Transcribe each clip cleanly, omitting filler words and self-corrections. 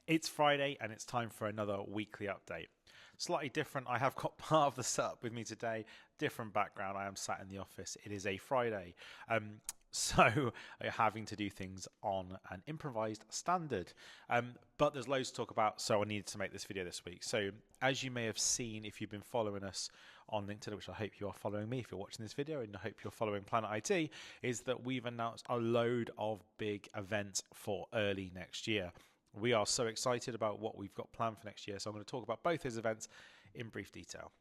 It's Friday and it's time for another weekly update. Slightly different. I have got part of the setup with me today. Different background. I am sat in the office. It is a Friday. So I'm having to do things on an improvised standard. But there's loads to talk about, so I needed to make this video this week. So as you may have seen if you've been following us on LinkedIn, which I hope you are following me if you're watching this video, and I hope you're following Planet IT, is that we've announced a load of big events for early next year. We are so excited about what we've got planned for next year. So I'm going to talk about both those events in brief detail.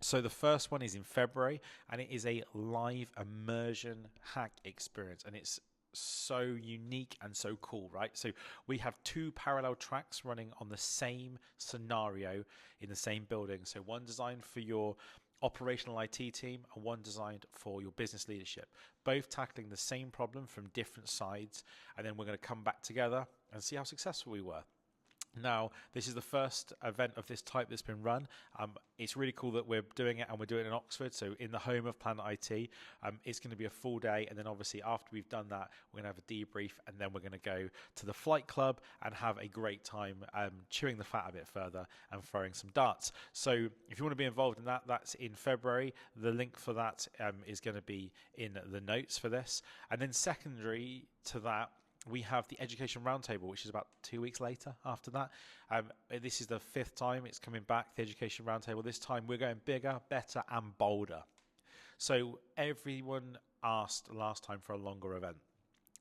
So the first one is in February, and it is a live immersion hack experience, and it's so unique and so cool, right? So we have two parallel tracks running on the same scenario in the same building. So one designed for your operational IT team and one designed for your business leadership, both tackling the same problem from different sides, and then we're going to come back together and see how successful we were. Now, this is the first event of this type that's been run. It's really cool that we're doing it, and we're doing it in Oxford, so in the home of Planet IT. It's going to be a full day, and then obviously after we've done that, we're going to have a debrief, and then we're going to go to the flight club and have a great time chewing the fat a bit further and throwing some darts. So if you want to be involved in that, that's in February. The link for that is going to be in the notes for this. And then secondary to that, we have the Education Roundtable, which is about 2 weeks later after that. This is the fifth time it's coming back, the Education Roundtable. This time we're going bigger, better, and bolder. So everyone asked last time for a longer event.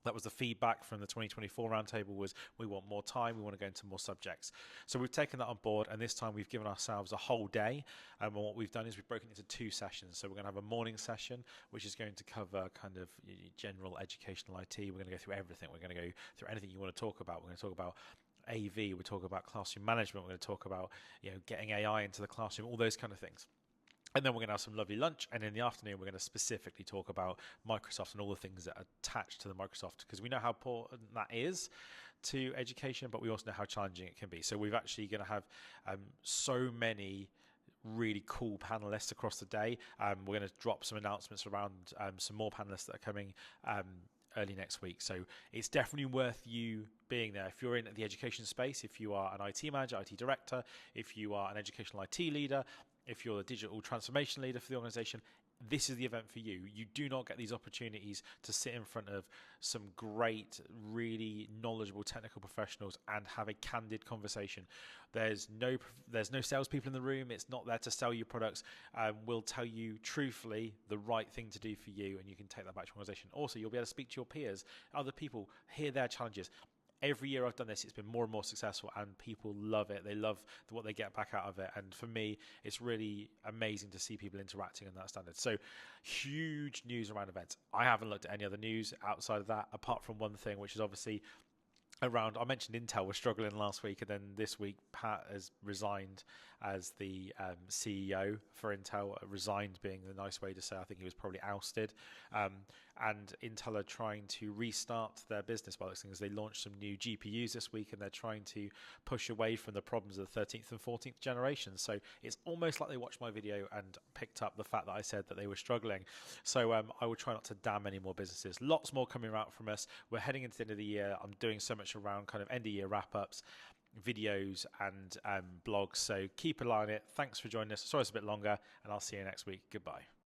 That was the feedback from the 2024 roundtable, was we want more time, we want to go into more subjects. So we've taken that on board, and this time we've given ourselves a whole day. And what we've done is we've broken it into two sessions. So we're going to have a morning session, which is going to cover kind of general educational IT. We're going to go through everything. We're going to go through anything you want to talk about. We're going to talk about AV, we're talking about classroom management, we're going to talk about getting AI into the classroom, all those kind of things. And then we're going to have some lovely lunch. And in the afternoon, we're going to specifically talk about Microsoft and all the things that are attached to the Microsoft, because we know how important that is to education, but we also know how challenging it can be. So we're actually going to have so many really cool panelists across the day. We're going to drop some announcements around some more panelists that are coming early next week. So it's definitely worth you being there. If you're in the education space, if you are an IT manager, IT director, if you are an educational IT leader, if you're the digital transformation leader for the organization, this is the event for you. You do not get these opportunities to sit in front of some great, really knowledgeable technical professionals and have a candid conversation. There's no salespeople in the room. It's not there to sell you products. We'll tell you truthfully the right thing to do for you, and you can take that back to your organization. Also, you'll be able to speak to your peers, other people, hear their challenges. Every year I've done this, it's been more and more successful, and people love it. They love what they get back out of it. And for me, it's really amazing to see people interacting in that standard. So huge news around events. I haven't looked at any other news outside of that, apart from one thing, which is obviously around, I mentioned Intel was struggling last week, and then this week Pat has resigned as the CEO for Intel. Resigned being the nice way to say, I think he was probably ousted. And Intel are trying to restart their business by those things. They launched some new GPUs this week, and they're trying to push away from the problems of the 13th and 14th generations. So it's almost like they watched my video and picked up the fact that I said that they were struggling. So I will try not to damn any more businesses. Lots more coming out from us. We're heading into the end of the year. I'm doing so much around kind of end of year wrap ups, videos, and blogs. So keep an eye on it. Thanks for joining us. Sorry it's a bit longer, and I'll see you next week. Goodbye.